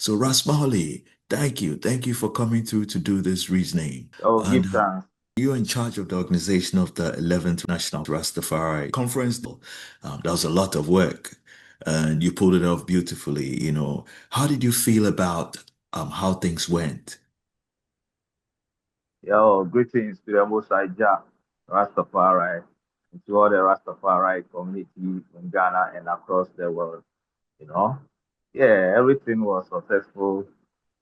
So Ras Mawuli, thank you for coming through to do this reasoning. Oh, And give thanks. you're in charge of the organization of the 11th National Rastafari Conference. That was a lot of work, and you pulled it off beautifully. How did you feel about how things went? Yo, greetings to the Most High Jah, Rastafari, and to all the Rastafari community in Ghana and across the world. You know, yeah, everything was successful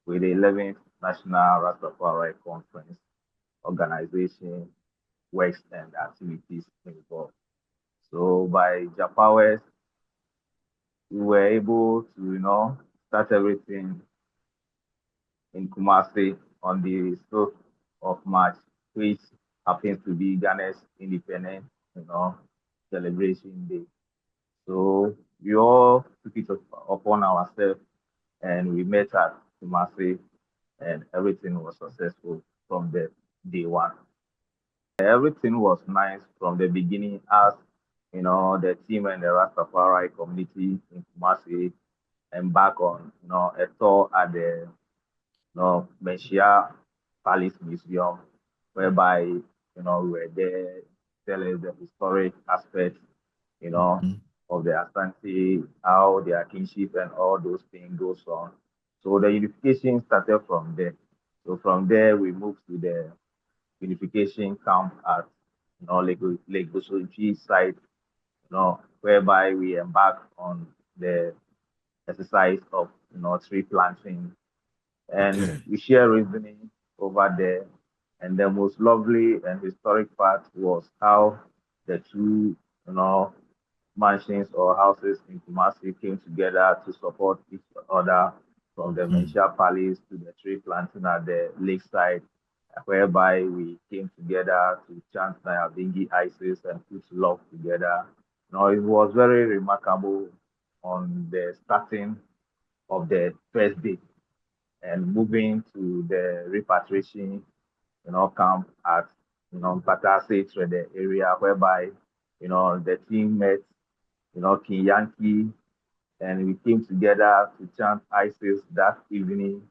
with the 11th National Rastafari Conference organization, works and activities involved. So by Japawest, we were able to, start everything in Kumasi on the 12th of March, which happens to be Ghana's independence, you know, celebration day. So we all took it upon ourselves and we met at Kumasi and everything was successful from the day one. Everything was nice from the beginning as the team and the Rastafari community in Kumasi embark on a tour at the Meshia Palace Museum, whereby, we were there telling the historic aspects, you know, Mhm. of the Asante, how their kinship and all those things goes on. So the unification started from there. So from there, we moved to the unification camp at, Lake Bosochi site, whereby we embarked on the exercise of, tree planting and Okay. we share reasoning over there. And the most lovely and historic part was how the two, you know, mansions or houses in Kumasi came together to support each other from the Mm. Menchia Palace to the tree planting at the lakeside, whereby we came together to chant Nyabingi Isis and put love together. It was very remarkable on the starting of the first day and moving to the repatriation, camp at, Batase to the area whereby, the team met, King Yankee, and we came together to chant ISIS that evening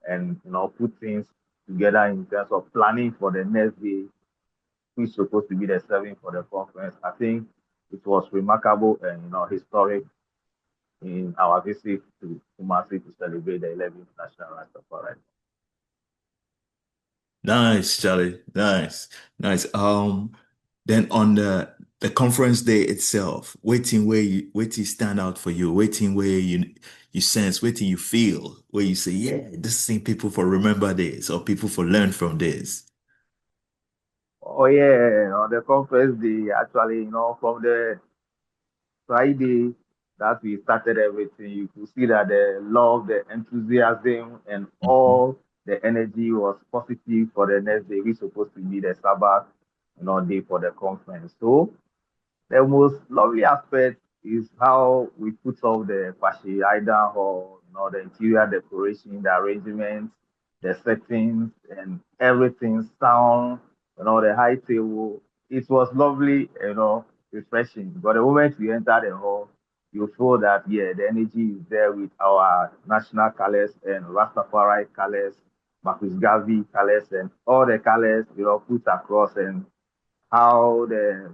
and, put things together in terms of planning for the next day, which is supposed to be the 7th for the conference. I think it was remarkable and, historic in our visit to Kumasi to celebrate the 11th National Rastafari. Nice, Charlie. Nice, nice. Then on the conference day itself, waiting stand out for you, waiting where you sense, waiting you feel, where you say, yeah, this thing people for remember this or people for learn from this. Oh yeah, on the conference day, actually, from the Friday that we started everything, you could see that the love, the enthusiasm, and Mhm. all the energy was positive for the next day. We supposed to be the Sabbath, day for the conference. So the most lovely aspect is how we put off the Kwashi Aida Hall, the interior decoration, the arrangements, the settings, and everything, sound, the high table. It was lovely, refreshing. But the moment we enter the hall, you feel that, yeah, the energy is there with our national colors and Rastafari colors, Marcus Garvey colors, and all the colors, put across and how the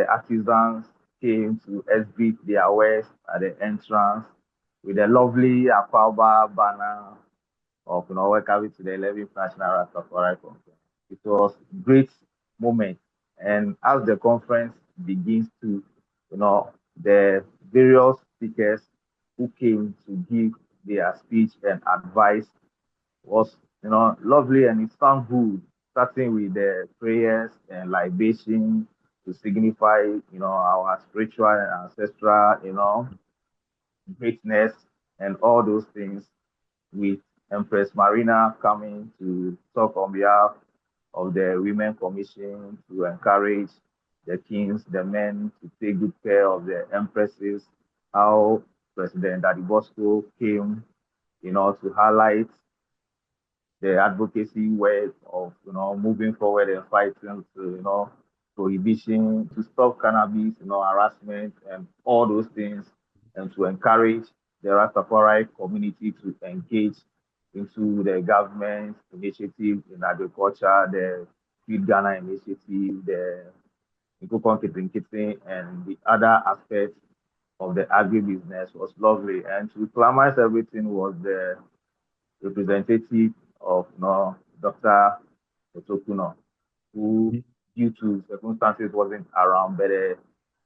artisans came to exhibit their wares at the entrance with a lovely Aquaba banner of welcome to the 11th National Rastafari Conference. It was great moment, and as the conference begins to, the various speakers who came to give their speech and advice was lovely and it sounded good, starting with the prayers and libation to signify our spiritual and ancestral greatness and all those things with Empress Marina coming to talk on behalf of the Women Commission to encourage the kings, the men to take good care of the empresses, how President Daddy Bosco came, to highlight the advocacy way of moving forward and fighting to prohibition to stop cannabis harassment and all those things and to encourage the Rastafari community to engage into the government initiative in agriculture, the Feed Ghana initiative, the Nkukon Kitin and the other aspects of the agribusiness was lovely. And to climax everything was the representative of Dr. Otokuno, who, due to circumstances, wasn't around, but a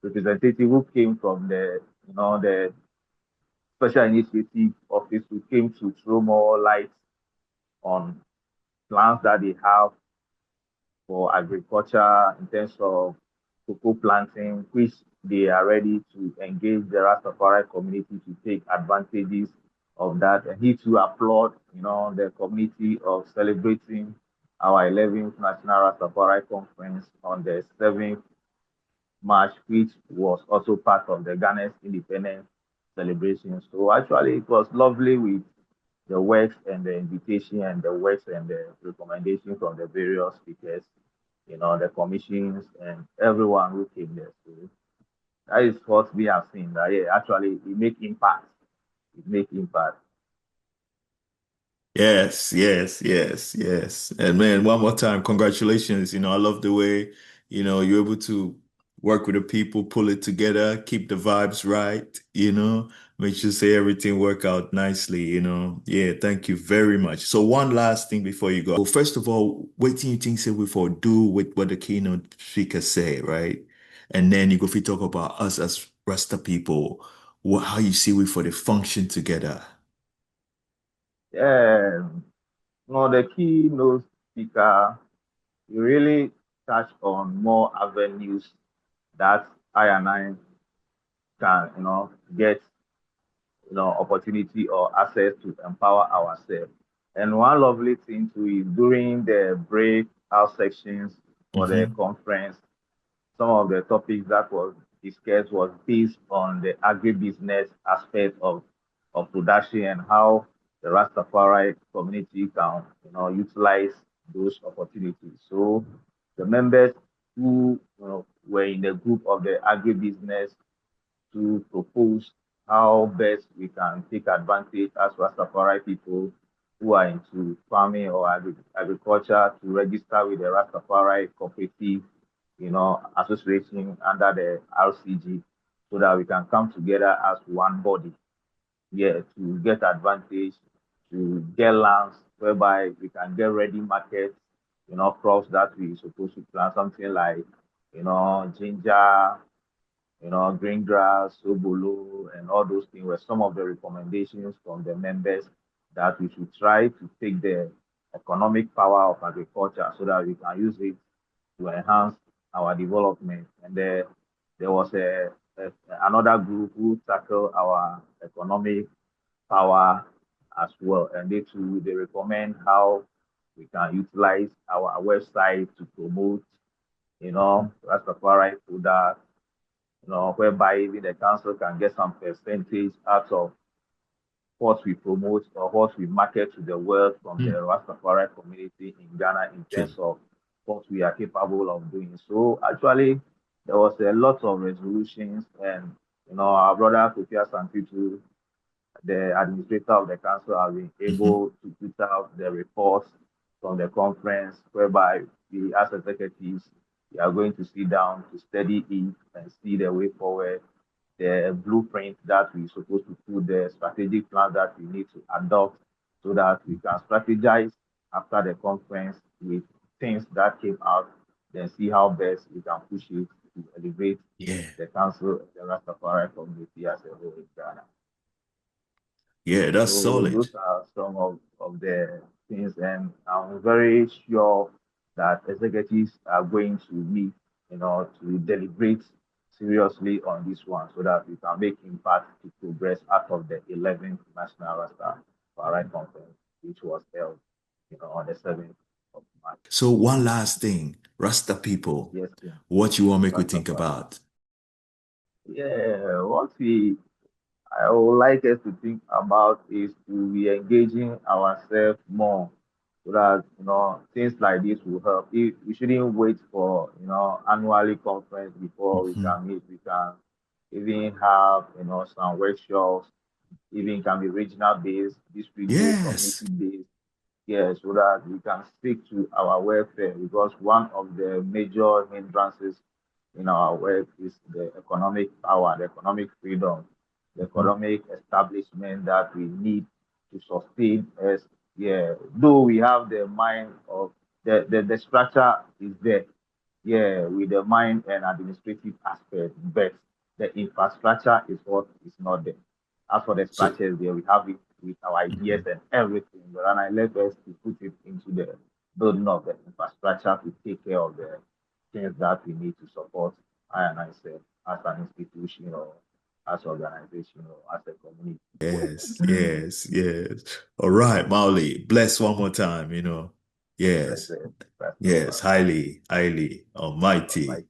representative who came from the special initiative office who came to throw more light on plans that they have for agriculture in terms of cocoa planting, which they are ready to engage the Rastafari community to take advantages of that. And he too applaud, the community of celebrating our 11th National Rastafari Conference on the 7th March, which was also part of the Ghana's independence celebration. So actually, it was lovely with the works and the invitation and the works and the recommendation from the various speakers, the commissions and everyone who came there. So that is what we have seen. That yeah, actually it make impact. It make impact. Yes, yes, yes, yes. And man, one more time, congratulations. I love the way, you're able to work with the people, pull it together, keep the vibes right, make sure say everything work out nicely. Yeah, thank you very much. So one last thing before you go. First of all, what do you think say before do with what the keynote speaker say, right? And then you go fit talk about us as Rasta people, how you see we for the function together. Yeah, the keynote speaker, you really touch on more avenues that I and I can, get opportunity or access to empower ourselves. And one lovely thing too is during the breakout sections for the Hmm. conference, some of the topics that was discussed was based on the agribusiness aspect of production and how the Rastafari community can, utilize those opportunities. So the members who were in the group of the agribusiness to propose how best we can take advantage as Rastafari people who are into farming or agriculture to register with the Rastafari cooperative, association under the RCG so that we can come together as one body, yeah, to get advantage, to get lands whereby we can get ready markets, crops that we supposed to plant, something like, ginger, green grass, obolo, and all those things were some of the recommendations from the members that we should try to take the economic power of agriculture so that we can use it to enhance our development. And there was another group who tackled our economic power as well. And they recommend how we can utilize our website to promote, Rastafari products, whereby even the council can get some percentage out of what we promote or what we market to the world from the Hmm. Rastafari community in Ghana in terms True. of what we are capable of doing. So actually, there was a lot of resolutions, and our brother Kofi Santitu, the administrator of the council, has been Hmm. able to put out the reports from the conference, whereby we, as executives, we are going to sit down to study it and see the way forward, the blueprint that we're supposed to put, the strategic plan that we need to adopt so that we can strategize after the conference with things that came out, then see how best we can push it to elevate Yeah. the council and the Rastafari community as a whole in Ghana. Yeah, that's So solid. those are some of the things, and I'm very sure that executives are going to meet, to deliberate seriously on this one so that we can make impact to progress out of the 11th National Rastafari Conference, which was held, on the 7th of March. So one last thing, Rasta people, Yes, King. what you want make we think Rastafari. about? Yeah, I would like us to think about is to be engaging ourselves more so that things like this will help. We shouldn't wait for annually conference before we Hmm. can meet. We can even have some workshops even can be regional based, district based, Yes. community based. Yeah, so that we can stick to our welfare because one of the major hindrances in our work is the economic power, the economic freedom, the Mhm. economic establishment that we need to sustain us. Yeah, though we have the mind of the structure is there, yeah, with the mind and administrative aspect, but the infrastructure is what is not there. As for the So, structures there, we have it with our ideas mhm. and everything, but then I let us to put it into the building of the infrastructure to take care of the things that we need to support I and I said as an institution or as organization or as a community. Yes, yes, yes. All right, Mauli, bless one more time, Bless Yes, it, bless the yes, Lord, highly, highly, almighty. Almighty.